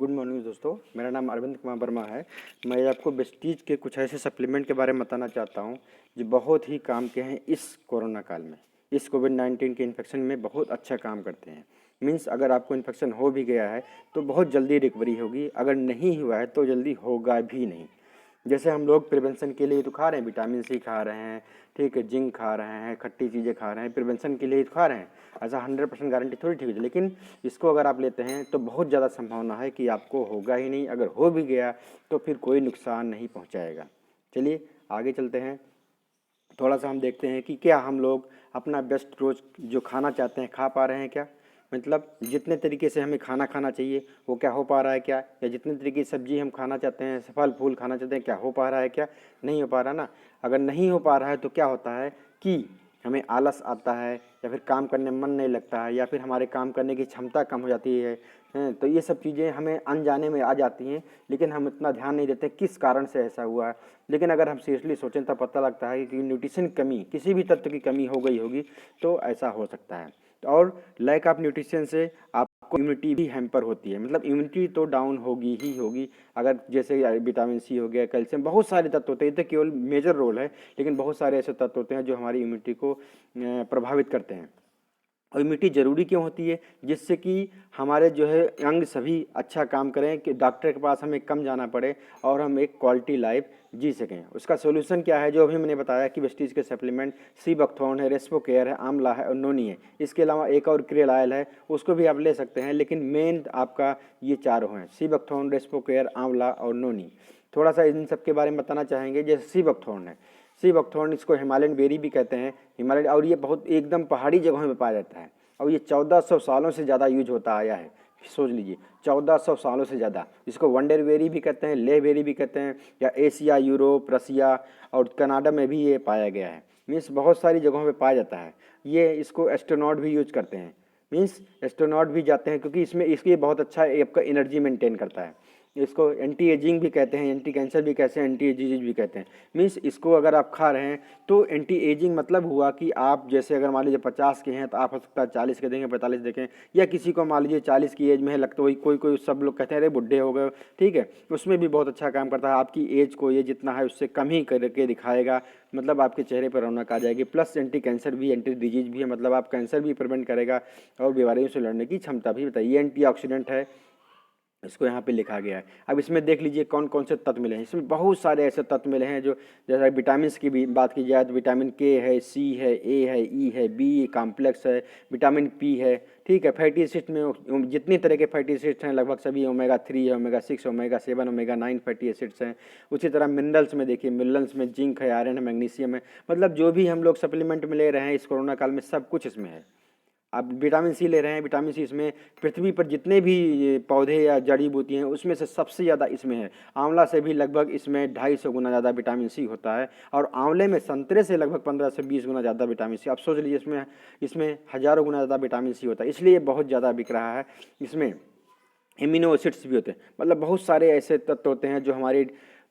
Good morning दोस्तों, मेरा नाम अरविंद कुमार वर्मा है। मैं आपको वेस्टीज के कुछ ऐसे सप्लीमेंट के बारे में बताना चाहता हूं जो बहुत ही काम के हैं इस कोरोना काल में। इस कोविड-19 के इन्फेक्शन में बहुत अच्छा काम करते हैं। मीन्स अगर आपको इन्फेक्शन हो भी गया है तो बहुत जल्दी रिकवरी होगी, अगर नहीं हुआ है तो जल्दी होगा भी नहीं। जैसे हम लोग प्रिवेंशन के लिए तो खा रहे हैं, विटामिन सी खा रहे हैं, ठीक है, जिंक खा रहे हैं, खट्टी चीज़ें खा रहे हैं, प्रिवेंशन के लिए तो खा रहे हैं। ऐसा 100% गारंटी थोड़ी ठीक है, लेकिन इसको अगर आप लेते हैं तो बहुत ज़्यादा संभावना है कि आपको होगा ही नहीं, अगर हो भी गया तो फिर कोई नुकसान नहीं पहुंचाएगा। चलिए आगे चलते हैं। थोड़ा सा हम देखते हैं कि क्या हम लोग अपना बेस्ट रोज़ जो खाना चाहते हैं खा पा रहे हैं क्या। मतलब जितने तरीके से हमें खाना खाना चाहिए वो क्या हो पा रहा है क्या, या जितने तरीके की सब्जी हम खाना चाहते हैं, फल फूल खाना चाहते हैं, क्या हो पा रहा है क्या। नहीं हो पा रहा ना। अगर नहीं हो पा रहा है तो क्या होता है कि हमें आलस आता है, या फिर काम करने में मन नहीं लगता है, या फिर हमारे काम करने की क्षमता कम हो जाती है। तो ये सब चीज़ें हमें अनजाने में आ जाती हैं, लेकिन हम इतना ध्यान नहीं देते किस कारण से ऐसा हुआ है। लेकिन अगर हम सीरियसली सोचें तब पता लगता है कि न्यूट्रिशन कमी, किसी भी तत्व की कमी हो गई होगी तो ऐसा हो सकता है। और लैक ऑफ न्यूट्रिशन से आपको इम्यूनिटी भी हैम्पर होती है, मतलब इम्यूनिटी तो डाउन होगी ही होगी। अगर जैसे विटामिन सी हो गया, कैल्शियम, बहुत सारे तत्व होते हैं, ये तो केवल मेजर रोल है, लेकिन बहुत सारे ऐसे तत्व होते हैं जो हमारी इम्यूनिटी को प्रभावित करते हैं। और इम्यूनिटी ज़रूरी क्यों होती है, जिससे कि हमारे जो है अंग सभी अच्छा काम करें, कि डॉक्टर के पास हमें कम जाना पड़े और हम एक क्वालिटी लाइफ जी सकें। उसका सोल्यूशन क्या है, जो अभी मैंने बताया कि वेस्टीज के सप्लीमेंट सी बकथॉर्न है, रेस्पोकेयर है, आंवला है और नोनी है। इसके अलावा एक और क्रियल ऑयल है, उसको भी आप ले सकते हैं, लेकिन मेन आपका ये चारों हैं, सी बकथॉर्न, रेस्पोकेयर, आंवला और नोनी। थोड़ा सा इन सब के बारे में बताना चाहेंगे। जैसे सी बकथॉर्न है, सी बकथॉर्न इसको हिमालयन बेरी भी कहते हैं, हिमालयन, और ये बहुत एकदम पहाड़ी जगहों में पाया जाता है, और ये 1400 सालों से ज़्यादा यूज होता आया है। सोच लीजिए 1400 सालों से ज़्यादा। इसको वंडर बेरी भी कहते हैं, ले बेरी भी कहते हैं, या एशिया, यूरोप, रसिया और कनाडा में भी ये पाया गया है। मीन्स बहुत सारी जगहों पे पाया जाता है। ये इसको एस्ट्रोनॉट भी यूज करते हैं, मीन्स एस्ट्रोनॉट भी जाते हैं, क्योंकि इसमें इसके बहुत अच्छा आपका एनर्जी मेंटेन करता है। इसको एंटी एजिंग भी कहते हैं, एंटी कैंसर भी कहते हैं, एंटी एजिंग भी कहते हैं। मीन्स इसको अगर आप खा रहे हैं तो एंटी एजिंग मतलब हुआ कि आप जैसे अगर मान लीजिए 50 के हैं तो आप हो सकता है 40 के देंगे, 45 देखें, या किसी को मान लीजिए 40 की एज में है, लगता वही कोई कोई सब लोग कहते हैं अरे बुढ़े हो गए, ठीक है, उसमें भी बहुत अच्छा काम करता है। आपकी एज को ये जितना है उससे कम ही करके दिखाएगा, मतलब आपके चेहरे पर रौनक आ जाएगी। प्लस एंटी कैंसर भी, एंटी डिजीज भी है, मतलब आप कैंसर भी प्रिवेंट करेगा और बीमारियों से लड़ने की क्षमता भी बताइए। एंटीऑक्सीडेंट है, इसको यहाँ पे लिखा गया है। अब इसमें देख लीजिए कौन कौन से तत्व मिले हैं। इसमें बहुत सारे ऐसे तत्व मिले हैं जो, जैसा विटामिन की भी बात की जाए तो विटामिन के है, सी है, ए है, ई है, बी कॉम्प्लेक्स है, विटामिन पी है, ठीक है। फैटी एसिड में जितनी तरह के फैटी एसिड्स हैं लगभग सभी, ओमेगा 3 है, omega 6, omega 7, omega 9 fatty acids हैं। उसी तरह मिनरल्स में देखिए, मिनरल्स में जिंक है, आयरन है, मैग्नीशियम है, मतलब जो भी हम लोग सप्लीमेंट में ले रहे हैं इस कोरोना काल में सब कुछ इसमें है। आप विटामिन सी ले रहे हैं, विटामिन सी इसमें पृथ्वी पर जितने भी पौधे या जड़ी बूटी हैं उसमें से सबसे ज़्यादा इसमें है। आंवला से भी लगभग इसमें 250 गुना ज़्यादा विटामिन सी होता है, और आंवले में संतरे से लगभग 15 से 20 गुना ज़्यादा विटामिन सी। आप सोच लीजिए इसमें इसमें हज़ारों गुना ज़्यादा विटामिन सी होता है, इसलिए बहुत ज़्यादा बिक रहा है। इसमें एमिनो एसिड्स भी होते हैं, मतलब बहुत सारे ऐसे तत्व होते हैं जो हमारी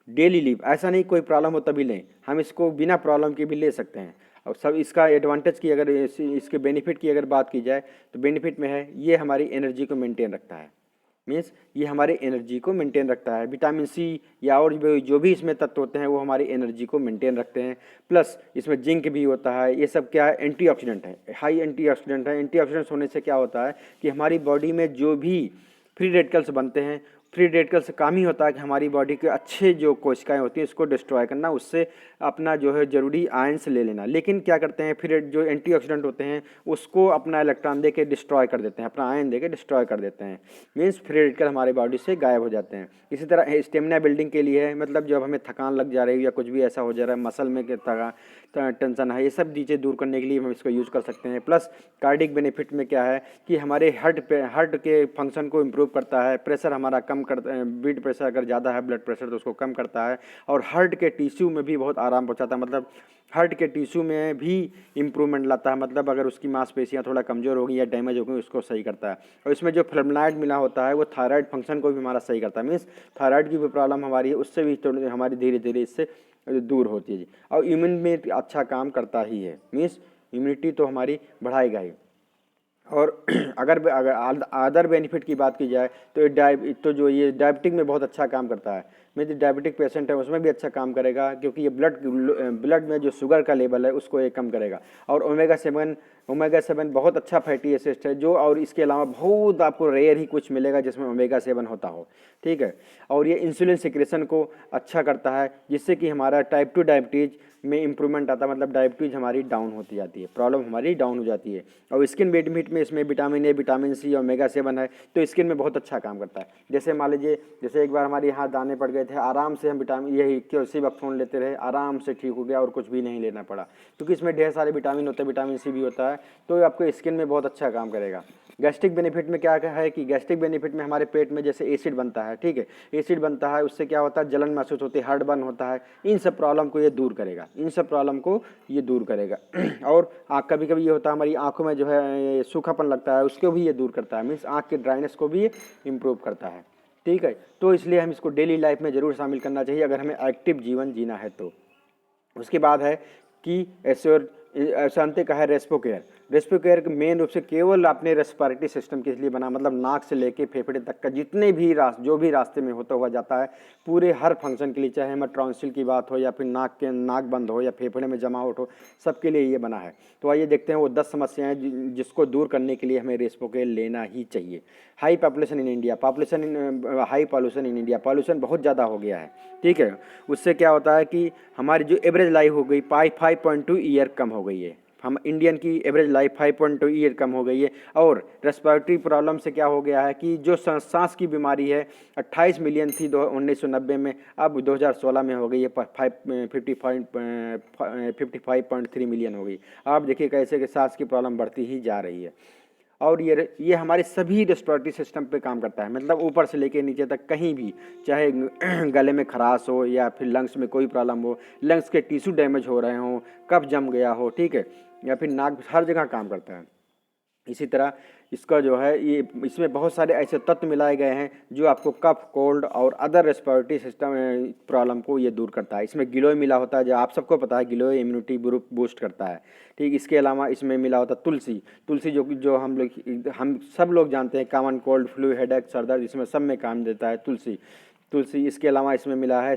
डेली लीव, ऐसा नहीं कोई प्रॉब्लम हो तभी लें, हम इसको बिना प्रॉब्लम के भी ले सकते हैं। और सब इसका एडवांटेज की अगर इसके बेनिफिट की अगर बात की जाए तो बेनिफिट में है ये हमारी एनर्जी को मेंटेन रखता है। मीन्स ये हमारे एनर्जी को मेंटेन रखता है। विटामिन सी या और जो भी इसमें तत्व होते हैं वो हमारी एनर्जी को मेंटेन रखते हैं। प्लस इसमें जिंक भी होता है। ये सब क्या है, एंटीऑक्सीडेंट है, हाई एंटीऑक्सीडेंट है। एंटीऑक्सीडेंट होने से क्या होता है कि हमारी बॉडी में जो भी फ्री रेडिकल्स बनते हैं, फ्री रेडिकल से काम ही होता है कि हमारी बॉडी के अच्छे जो कोशिकाएं होती हैं उसको डिस्ट्रॉय करना, उससे अपना जो है ज़रूरी आयंस ले लेना। लेकिन क्या करते हैं, फिर जो एंटीऑक्सीडेंट होते हैं उसको अपना इलेक्ट्रॉन दे के डिस्ट्रॉय कर देते हैं, अपना आयन दे के डिस्ट्रॉय कर देते हैं। मीन्स फ्री रेडिकल हमारी बॉडी से गायब हो जाते हैं। इसी तरह स्टेमिना बिल्डिंग के लिए है, मतलब जब हमें थकान लग जा रही है या कुछ भी ऐसा हो जा रहा है, मसल में टेंशन है, ये सब चीज़ें दूर करने के लिए हम इसको यूज़ कर सकते हैं। प्लस कार्डिक बेनिफिट में क्या है कि हमारे हार्ट के फंक्शन को इम्प्रूव करता है। प्रेशर हमारा कम करता है, ब्लड प्रेशर अगर ज़्यादा है ब्लड प्रेशर तो उसको कम करता है। और हार्ट के टिश्यू में भी बहुत आराम पहुंचाता है, मतलब हार्ट के टिश्यू में भी इम्प्रूवमेंट लाता है, मतलब अगर उसकी मांसपेशियां थोड़ा कमज़ोर हो गई या डैमेज हो गई उसको सही करता है। और इसमें जो फ्लेवोनॉइड मिला होता है वो थायराइड फंक्शन को भी हमारा सही करता है। मीन्स थायराइड की भी प्रॉब्लम हमारी है उससे भी हमारी धीरे धीरे इससे दूर होती है जी। और इम्यून में अच्छा काम करता ही है, मीन्स इम्यूनिटी तो हमारी बढ़ाएगा ही। और अगर अदर बेनिफिट की बात की जाए तो जो ये डायबिटिक में बहुत अच्छा काम करता है। मैं जो डायबिटिक पेशेंट है उसमें भी अच्छा काम करेगा, क्योंकि ये ब्लड में जो शुगर का लेवल है उसको ये कम करेगा। और ओमेगा 7 बहुत अच्छा फैटी एसिड है जो, और इसके अलावा बहुत आपको रेयर ही कुछ मिलेगा जिसमें ओमेगा 7 होता हो, ठीक है। और ये इंसुलिन सिक्रेशन को अच्छा करता है, जिससे कि हमारा टाइप 2 डायबिटीज़ में इंप्रूवमेंट आता है, मतलब डायबिटीज़ हमारी डाउन होती जाती है, प्रॉब्लम हमारी डाउन हो जाती है। और स्किन बेनिफिट में इसमें विटामिन ए, विटामिन सी और ओमेगा 7 है, तो स्किन में बहुत अच्छा काम करता है। जैसे मान लीजिए, जैसे एक बार हमारे यहाँ दाने पड़ गए थे, आराम से हम विटामिन यही सिबकथोन लेते रहे, आराम से ठीक हो गया और कुछ भी नहीं लेना पड़ा, क्योंकि इसमें ढेर सारे विटामिन होते हैं, विटामिन सी भी होता है, तो आपको स्किन में बहुत अच्छा काम करेगा। गैस्ट्रिक बेनिफिट में क्या है कि गैस्ट्रिक बेनिफिट में हमारे पेट में जैसे एसिड बनता है, ठीक है, एसिड बनता है, उससे क्या होता है, जलन महसूस होती है, हार्ट बर्न होता है, इन सब प्रॉब्लम को ये दूर करेगा, इन सब प्रॉब्लम को ये दूर करेगा। और कभी कभी ये होता है हमारी आंखों में जो है सूखापन लगता है, उसको भी ये दूर करता है, मीन्स आँख के ड्राइनेस को भी ये इम्प्रूव करता है, ठीक है। तो इसलिए हम इसको डेली लाइफ में ज़रूर शामिल करना चाहिए अगर हमें एक्टिव जीवन जीना है तो। उसके बाद है कि शांति का है रेस्पोकेयर। रेस्पोकेयर मेन रूप से केवल अपने रेस्पिरेटरी सिस्टम के लिए बना, मतलब नाक से लेके फेफड़े तक का जितने भी जो भी रास्ते में होता हुआ जाता है, पूरे हर फंक्शन के लिए, चाहे हमें ट्रॉन्सिल की बात हो या फिर नाक बंद हो या फेफड़े में जमावट हो, सबके लिए ये बना है। तो आइए देखते हैं वो 10 समस्याएं जिसको दूर करने के लिए हमें रेस्पोकेयर लेना ही चाहिए। High population in India, high pollution in India, pollution बहुत ज़्यादा हो गया है, ठीक है। उससे क्या होता है कि हमारी जो एवरेज लाइफ हो गई 5.2 ईयर कम हो गई है, हम इंडियन की एवरेज लाइफ 5.2 ईयर कम हो गई है। और रेस्पिरेटरी प्रॉब्लम से क्या हो गया है कि जो सांस की बीमारी है 28 मिलियन थी 1990 में, अब 2016 में हो गई है 55.3 मिलियन हो गई। आप देखिए कैसे कि सांस की प्रॉब्लम बढ़ती ही जा रही है। और ये हमारे सभी रेस्पिरेटरी सिस्टम पे काम करता है, मतलब ऊपर से लेके नीचे तक कहीं भी, चाहे गले में खराश हो या फिर लंग्स में कोई प्रॉब्लम हो, लंग्स के टिश्यू डैमेज हो रहे हों, कफ जम गया हो, ठीक है, या फिर नाक, हर जगह काम करता है। इसी तरह इसका जो है ये, इसमें बहुत सारे ऐसे तत्व मिलाए गए हैं जो आपको कफ, कोल्ड और अदर रेस्पिरेटरी सिस्टम प्रॉब्लम को ये दूर करता है। इसमें गिलोय मिला होता है, जो आप सबको पता है, गिलोय इम्यूनिटी बूस्ट करता है, ठीक। इसके अलावा इसमें मिला होता है तुलसी जो हम सब लोग जानते हैं, common cold, flu, headache, sir दर्द, इसमें सब में काम देता है तुलसी। इसके अलावा इसमें मिला है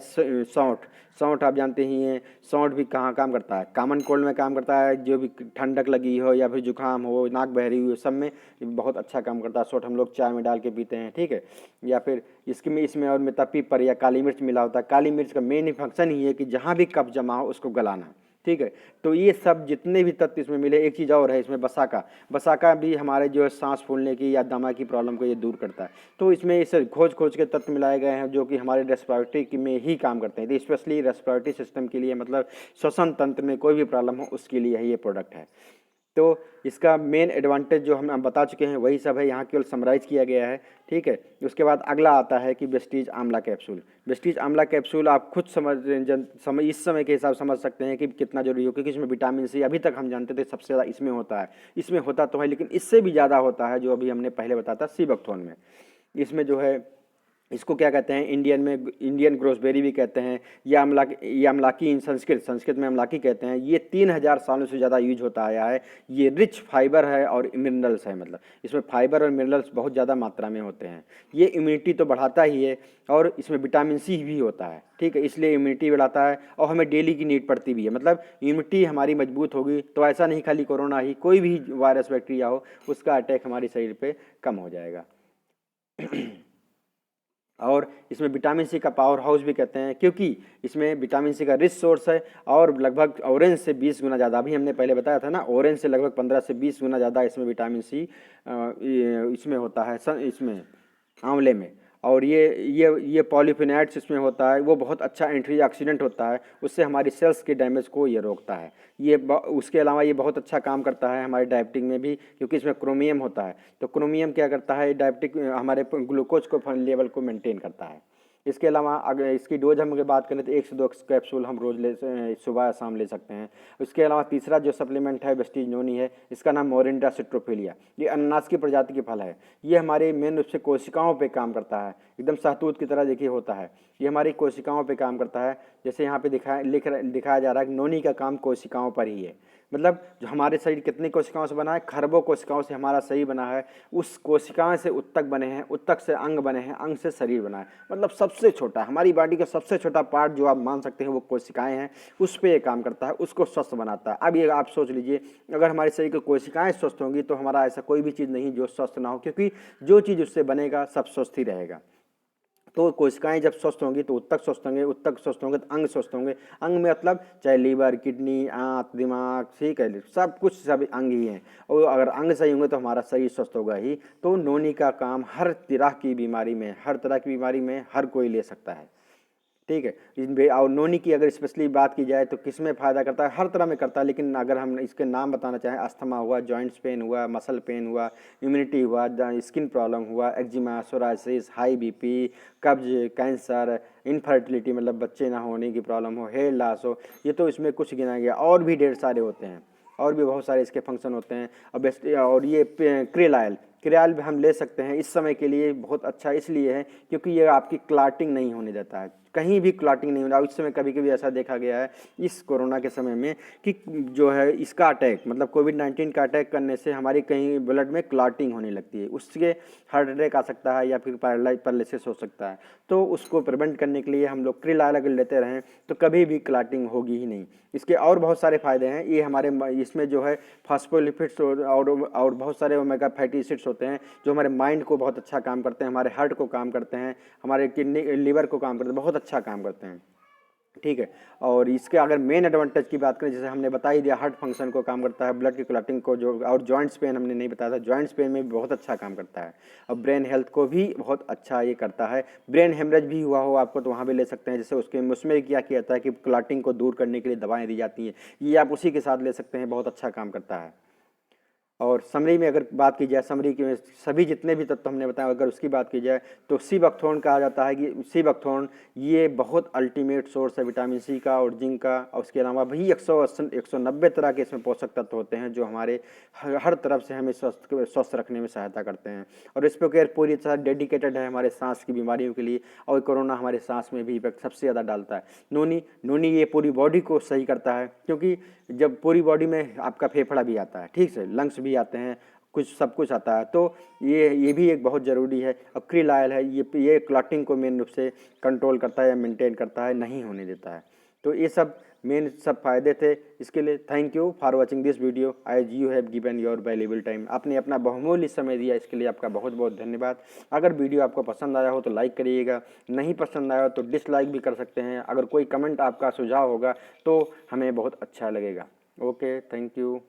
सौंठ आप जानते ही हैं, सौंठ भी कहाँ काम करता है, कॉमन कोल्ड में काम करता है, जो भी ठंडक लगी हो या फिर जुकाम हो, नाक बहरी हुई हो, सब में बहुत अच्छा काम करता है। सौंठ हम लोग चाय में डाल के पीते हैं, ठीक है। या फिर इसमें और में पीपर या काली मिर्च मिला होता है। काली मिर्च का मेन फंक्शन ही है कि जहाँ भी कफ जमा हो उसको गलाना, ठीक है। तो ये सब जितने भी तत्व इसमें मिले, एक चीज़ और है इसमें बसाका भी हमारे जो है सांस फूलने की या दमा की प्रॉब्लम को ये दूर करता है। तो इसमें इसे खोज के तत्व मिलाए गए हैं जो कि हमारे रेस्पिरेटरी में ही काम करते हैं, तो स्पेशली रेस्पिरेटरी सिस्टम के लिए, मतलब श्वसन तंत्र में कोई भी प्रॉब्लम हो उसके लिए ये प्रोडक्ट है। तो इसका मेन एडवांटेज जो हम बता चुके हैं वही सब है, यहाँ केवल समराइज किया गया है, ठीक है। उसके बाद अगला आता है कि वेस्टीज आंवला कैप्सूल। वेस्टीज आंवला कैप्सूल आप खुद इस समय के हिसाब समझ सकते हैं कि कितना जरूरी हो, क्योंकि इसमें विटामिन सी अभी तक हम जानते थे सबसे ज़्यादा इसमें होता है, इसमें होता तो है, लेकिन इससे भी ज़्यादा होता है जो अभी हमने पहले बताया था सीबकथोन में। इसमें जो है इसको क्या कहते हैं, इंडियन ग्रोसबेरी भी कहते हैं, ये अमलाकी इन संस्कृत में अमलाकी कहते हैं। ये 3000 सालों से ज़्यादा यूज होता आया है। ये रिच फाइबर है और मिनरल्स है, मतलब इसमें फाइबर और मिनरल्स बहुत ज़्यादा मात्रा में होते हैं। ये इम्यूनिटी तो बढ़ाता ही है, और इसमें विटामिन सी भी होता है, ठीक है, इसलिए इम्यूनिटी बढ़ाता है और हमें डेली की नीड पड़ती भी है। मतलब इम्यूनिटी हमारी मजबूत होगी तो ऐसा नहीं खाली कोरोना ही, कोई भी वायरस बैक्टीरिया हो उसका अटैक हमारे शरीर पर कम हो जाएगा। और इसमें विटामिन सी का पावर हाउस भी कहते हैं, क्योंकि इसमें विटामिन सी का रिच सोर्स है, और लगभग ऑरेंज से 20 गुना ज़्यादा, अभी हमने पहले बताया था ना, ऑरेंज से लगभग 15 से 20 गुना ज़्यादा इसमें विटामिन सी इसमें होता है, इसमें आंवले में। और ये पॉलीफिनेट्स इसमें होता है, वो बहुत अच्छा एंटीऑक्सीडेंट होता है, उससे हमारी सेल्स के डैमेज को ये रोकता है। उसके अलावा ये बहुत अच्छा काम करता है हमारे डायबिटिक में भी, क्योंकि इसमें क्रोमियम होता है। तो क्रोमियम क्या करता है, डायबिटिक हमारे ग्लूकोज को लेवल को मेंटेन करता है। इसके अलावा अगर इसकी डोज हम अगर बात करें तो 1 से 2 कैप्सूल हम रोज़ सुबह या शाम ले सकते हैं। उसके अलावा तीसरा जो सप्लीमेंट है वेस्टीज नोनी है, इसका नाम मोरिंडा सिट्रोफिलिया। ये अनानास की प्रजाति के फल है। ये हमारे मेन रूप से कोशिकाओं पे काम करता है, एकदम शहतूत की तरह देखिए होता है। ये हमारी कोशिकाओं पे काम करता है, जैसे यहाँ पे दिखाया जा रहा है कि नोनी का काम कोशिकाओं पर ही है। मतलब जो हमारे शरीर कितनी कोशिकाओं से बना है, खरबों कोशिकाओं से हमारा शरीर बना है। उस कोशिकाएं से उत्तक बने हैं, उत्तक से अंग बने हैं, अंग से शरीर बना है। मतलब सबसे छोटा, हमारी बॉडी का सबसे छोटा पार्ट जो आप मान सकते हैं वो कोशिकाएं हैं, उस पर ये काम करता है, उसको स्वस्थ बनाता है। अब ये आप सोच लीजिए, अगर हमारे शरीर की कोशिकाएं स्वस्थ होंगी तो हमारा ऐसा कोई भी चीज़ नहीं जो स्वस्थ ना हो, क्योंकि जो चीज़ उससे बनेगा सब स्वस्थ ही रहेगा। तो कोशिकाएं जब स्वस्थ होंगी तो उत्तक स्वस्थ होंगे, उत्तक स्वस्थ होंगे तो अंग स्वस्थ होंगे। अंग में मतलब चाहे लीवर, किडनी, आंत, दिमाग, ठीक है, सब कुछ सब अंग ही हैं। और अगर अंग सही होंगे तो हमारा शरीर स्वस्थ होगा ही। तो नोनी का काम हर तरह की बीमारी में, हर तरह की बीमारी में हर कोई ले सकता है, ठीक है। और नोनी की अगर स्पेशली बात की जाए तो किस में फ़ायदा करता है, हर तरह में करता है। लेकिन अगर हम इसके नाम बताना चाहें, अस्थमा हुआ, जॉइंट्स पेन हुआ, मसल पेन हुआ, इम्यूनिटी हुआ, स्किन प्रॉब्लम हुआ, एक्जिमा, सोराइसिस, हाई बीपी, कब्ज, कैंसर, इनफर्टिलिटी मतलब बच्चे ना होने की प्रॉब्लम हो, हेयर लॉस हो, ये तो इसमें कुछ गिना गया। और भी ढेर सारे होते हैं, और भी बहुत सारे इसके फंक्शन होते हैं। और ये क्रियाल भी हम ले सकते हैं। इस समय के लिए बहुत अच्छा इसलिए है क्योंकि ये आपकी क्लॉटिंग नहीं होने देता है, कहीं भी क्लॉटिंग नहीं हो रहा। इस समय कभी कभी ऐसा देखा गया है इस कोरोना के समय में कि जो है इसका अटैक मतलब कोविड-19 का अटैक करने से हमारी कहीं ब्लड में क्लॉटिंग होने लगती है, उससे हार्ट अटैक आ सकता है या फिर पैरालिसिस हो सकता है। तो उसको प्रिवेंट करने के लिए हम लोग क्रिलाल अगर लेते रहें तो कभी भी क्लॉटिंग होगी ही नहीं। इसके और बहुत सारे फायदे हैं। ये हमारे इसमें जो है फॉस्फोलिपिड्स और बहुत सारे ओमेगा फैटी एसिड्स होते हैं जो हमारे माइंड को बहुत अच्छा काम करते हैं, हमारे हार्ट को काम करते हैं, हमारे किडनी लीवर को काम करते हैं, बहुत अच्छा काम करते हैं, ठीक है। और इसके अगर मेन एडवांटेज की बात करें, जैसे हमने बता ही दिया, हार्ट फंक्शन को काम करता है, ब्लड की क्लॉटिंग को जो, और जॉइंट्स पेन हमने नहीं बताया था, जॉइंट्स पेन में भी बहुत अच्छा काम करता है। और ब्रेन हेल्थ को भी बहुत अच्छा ये करता है। ब्रेन हेमरेज भी हुआ हो आपको तो वहाँ भी ले सकते हैं, जैसे उसमें क्या किया जाता है कि क्लॉटिंग को दूर करने के लिए दवाएँ दी जाती हैं, ये आप उसी के साथ ले सकते हैं, बहुत अच्छा काम करता है। और समरी में अगर बात की जाए, समरी के सभी जितने भी तत्व हमने बताया अगर उसकी बात की जाए तो सीबकथोर्न कहा जाता है कि सीबकथोर्न ये बहुत अल्टीमेट सोर्स है विटामिन सी का और जिंक का। और उसके अलावा भी 190 तरह के इसमें पोषक तत्व होते हैं जो हमारे हर तरफ से हमें स्वस्थ रखने में सहायता करते हैं। और रिस्पोकेयर पूरी तरह डेडिकेटेड है हमारे सांस की बीमारियों के लिए, और कोरोना हमारे सांस में भी इफेक्ट सबसे ज़्यादा डालता है। नोनी ये पूरी बॉडी को सही करता है, क्योंकि जब पूरी बॉडी में आपका फेफड़ा भी आता है, ठीक से लंग्स भी आते हैं, कुछ सब कुछ आता है, तो ये भी एक बहुत ज़रूरी है। और क्रिल ऑयल है, ये क्लॉटिंग को मेन रूप से कंट्रोल करता है या मेंटेन करता है, नहीं होने देता है। तो ये सब मेन सब फायदे थे। इसके लिए thank you for watching this video as you have given your valuable time. आपने अपना बहुमूल्य समय दिया, इसके लिए आपका बहुत बहुत धन्यवाद। अगर वीडियो आपको पसंद आया हो तो लाइक करिएगा, नहीं पसंद आया हो तो डिसलाइक भी कर सकते हैं। अगर कोई कमेंट आपका सुझाव होगा तो हमें बहुत अच्छा लगेगा। Okay, thank you.